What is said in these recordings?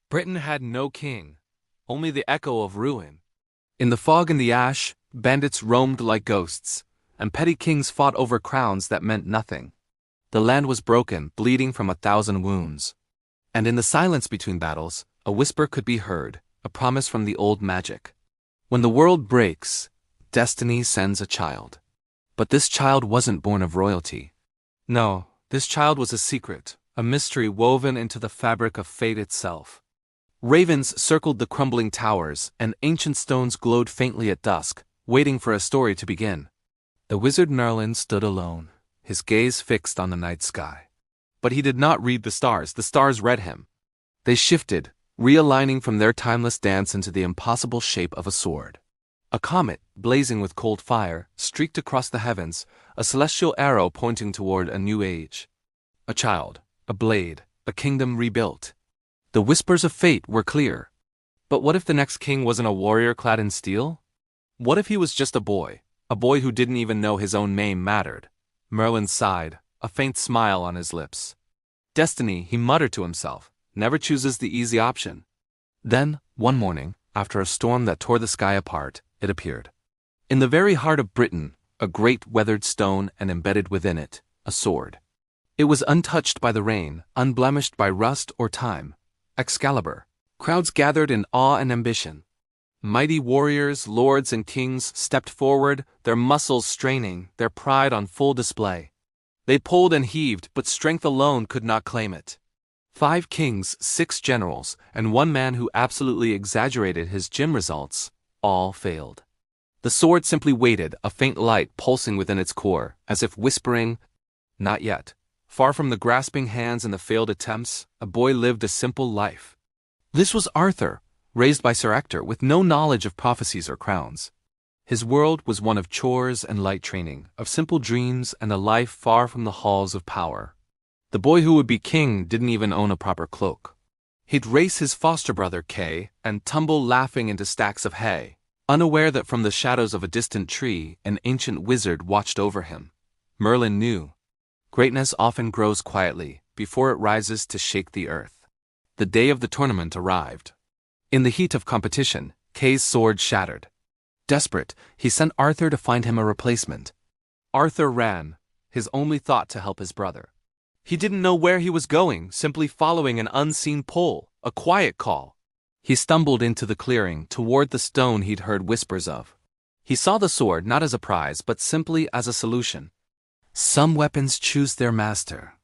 Britain had no king, only the echo of ruin. In the fog and the ash, bandits roamed like ghosts, and petty kings fought over crowns that meant nothing. The land was broken, bleeding from 1,000 wounds. And in the silence between battles, a whisper could be heard, a promise from the old magic. When the world breaks, destiny sends a child. But this child wasn't born of royalty. No, this child was a secret, a mystery woven into the fabric of fate itself. Ravens circled the crumbling towers, and ancient stones glowed faintly at dusk, waiting for a story to begin. The wizard Merlin stood alone, his gaze fixed on the night sky. But he did not read the stars read him. They shifted, realigning from their timeless dance into the impossible shape of a sword. A comet, blazing with cold fire, streaked across the heavens, a celestial arrow pointing toward a new age. A child, a blade, a kingdom rebuilt. The whispers of fate were clear. But what if the next king wasn't a warrior clad in steel? What if he was just a boy who didn't even know his own name mattered? Merlin sighed, a faint smile on his lips. Destiny, he muttered to himself, never chooses the easy option. Then, one morning, after a storm that tore the sky apart, it appeared. In the very heart of Britain, a great weathered stone, and embedded within it, a sword. It was untouched by the rain, unblemished by rust or time. Excalibur. Crowds gathered in awe and ambition. Mighty warriors, lords, and kings stepped forward, their muscles straining, their pride on full display. They pulled and heaved, but strength alone could not claim it. 5 kings, 6 generals, and 1 man who absolutely exaggerated his gym results, all failed. The sword simply waited, a faint light pulsing within its core, as if whispering, "Not yet." Far from the grasping hands and the failed attempts, a boy lived a simple life. This was Arthur, raised by Sir Ector with no knowledge of prophecies or crowns. His world was one of chores and light training, of simple dreams and a life far from the halls of power. The boy who would be king didn't even own a proper cloak. He'd race his foster brother Kay and tumble laughing into stacks of hay, unaware that from the shadows of a distant tree an ancient wizard watched over him. Merlin knew. Greatness often grows quietly, before it rises to shake the earth. The day of the tournament arrived. In the heat of competition, Kay's sword shattered. Desperate, he sent Arthur to find him a replacement. Arthur ran, his only thought to help his brother. He didn't know where he was going, simply following an unseen pull, a quiet call. He stumbled into the clearing, toward the stone he'd heard whispers of. He saw the sword not as a prize, but simply as a solution. Some weapons choose their master.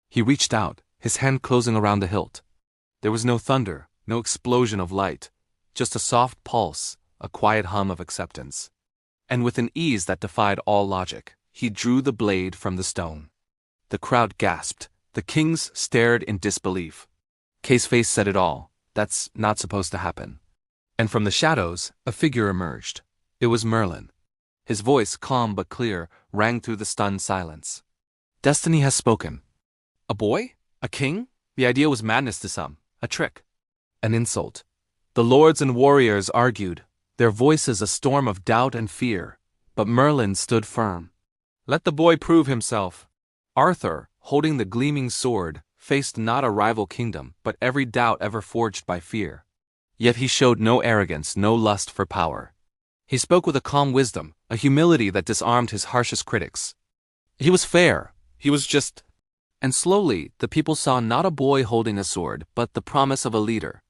He reached out, his hand closing around the hilt. There was no thunder, no explosion of light, just a soft pulse, a quiet hum of acceptance. And with an ease that defied all logic, he drew the blade from the stone. The crowd gasped, the kings stared in disbelief. Kay's face said it all, "That's not supposed to happen." And from the shadows, a figure emerged. It was Merlin. His voice, calm but clear, rang through the stunned silence. Destiny has spoken. A boy? A king? The idea was madness to some, a trick, an insult. The lords and warriors argued, their voices a storm of doubt and fear, but Merlin stood firm. Let the boy prove himself. Arthur, holding the gleaming sword, faced not a rival kingdom, but every doubt ever forged by fear. Yet he showed no arrogance, no lust for power. He spoke with a calm wisdom, a humility that disarmed his harshest critics. He was fair, he was just. And slowly, the people saw not a boy holding a sword, but the promise of a leader.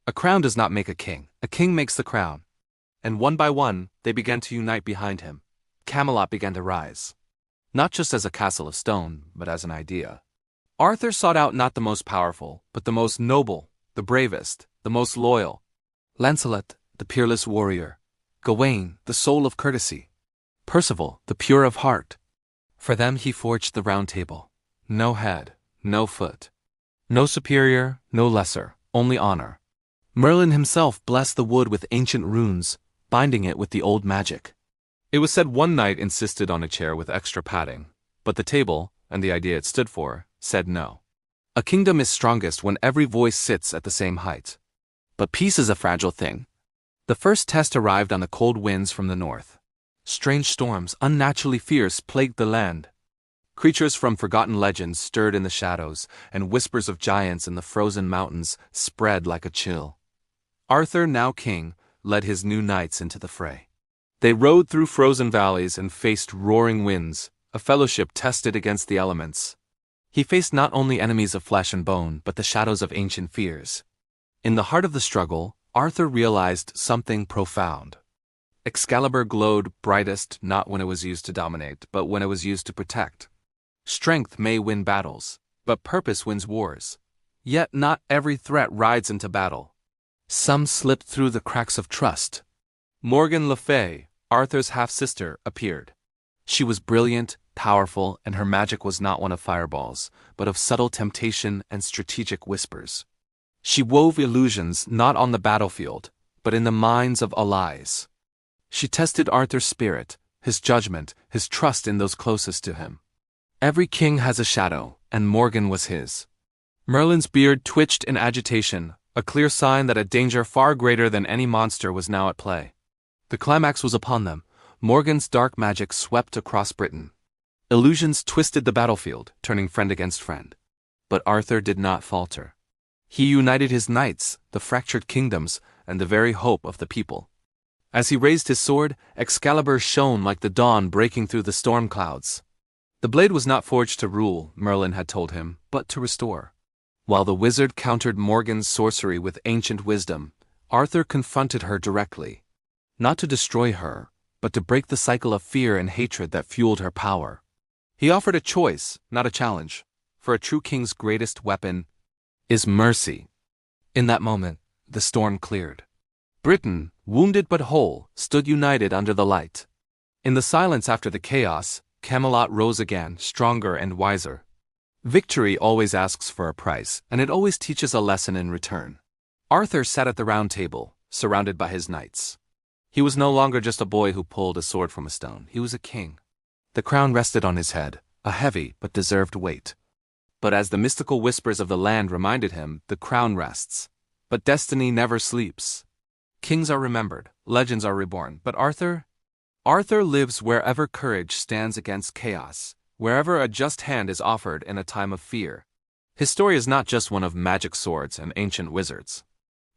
A crown does not make a king makes the crown. And one by one, they began to unite behind him. Camelot began to rise. Not just as a castle of stone, but as an idea. Arthur sought out not the most powerful, but the most noble, the bravest, the most loyal. Lancelot, the peerless warrior. Gawain, the soul of courtesy. Percival, the pure of heart. For them he forged the Round Table. No head, no foot. No superior, no lesser, only honor. Merlin himself blessed the wood with ancient runes, binding it with the old magic. It was said one knight insisted on a chair with extra padding, but the table, and the idea it stood for, said no. A kingdom is strongest when every voice sits at the same height. But peace is a fragile thing. The first test arrived on the cold winds from the north. Strange storms, unnaturally fierce, plagued the land. Creatures from forgotten legends stirred in the shadows, and whispers of giants in the frozen mountains spread like a chill. Arthur, now king, led his new knights into the fray. They rode through frozen valleys and faced roaring winds, a fellowship tested against the elements. He faced not only enemies of flesh and bone, but the shadows of ancient fears. In the heart of the struggle, Arthur realized something profound. Excalibur glowed brightest not when it was used to dominate, but when it was used to protect. Strength may win battles, but purpose wins wars. Yet not every threat rides into battle. Some slip through the cracks of trust. Morgan Le Fay, Arthur's half-sister, appeared. She was brilliant, powerful, and her magic was not one of fireballs, but of subtle temptation and strategic whispers. She wove illusions not on the battlefield, but in the minds of allies. She tested Arthur's spirit, his judgment, his trust in those closest to him. Every king has a shadow, and Morgan was his. Merlin's beard twitched in agitation, a clear sign that a danger far greater than any monster was now at play. The climax was upon them. Morgan's dark magic swept across Britain. Illusions twisted the battlefield, turning friend against friend. But Arthur did not falter. He united his knights, the fractured kingdoms, and the very hope of the people. As he raised his sword, Excalibur shone like the dawn breaking through the storm clouds. The blade was not forged to rule, Merlin had told him, but to restore. While the wizard countered Morgan's sorcery with ancient wisdom, Arthur confronted her directly. Not to destroy her, but to break the cycle of fear and hatred that fueled her power. He offered a choice, not a challenge, for a true king's greatest weapon is mercy. In that moment, the storm cleared. Britain, wounded but whole, stood united under the light. In the silence after the chaos, Camelot rose again, stronger and wiser. Victory always asks for a price, and it always teaches a lesson in return. Arthur sat at the round table, surrounded by his knights. He was no longer just a boy who pulled a sword from a stone. He was a king. The crown rested on his head, a heavy but deserved weight. But as the mystical whispers of the land reminded him, the crown rests. But destiny never sleeps. Kings are remembered, legends are reborn, but Arthur lives wherever courage stands against chaos, wherever a just hand is offered in a time of fear. His story is not just one of magic swords and ancient wizards.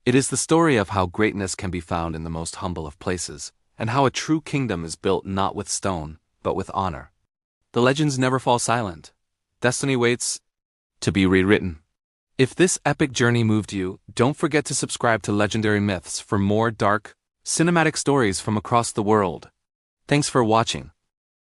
It is the story of how greatness can be found in the most humble of places, and how a true kingdom is built not with stone, but with honor. The legends never fall silent. Destiny waits to be rewritten. If this epic journey moved you, don't forget to subscribe to Legendary Myths for more dark, cinematic stories from across the world. Thanks for watching.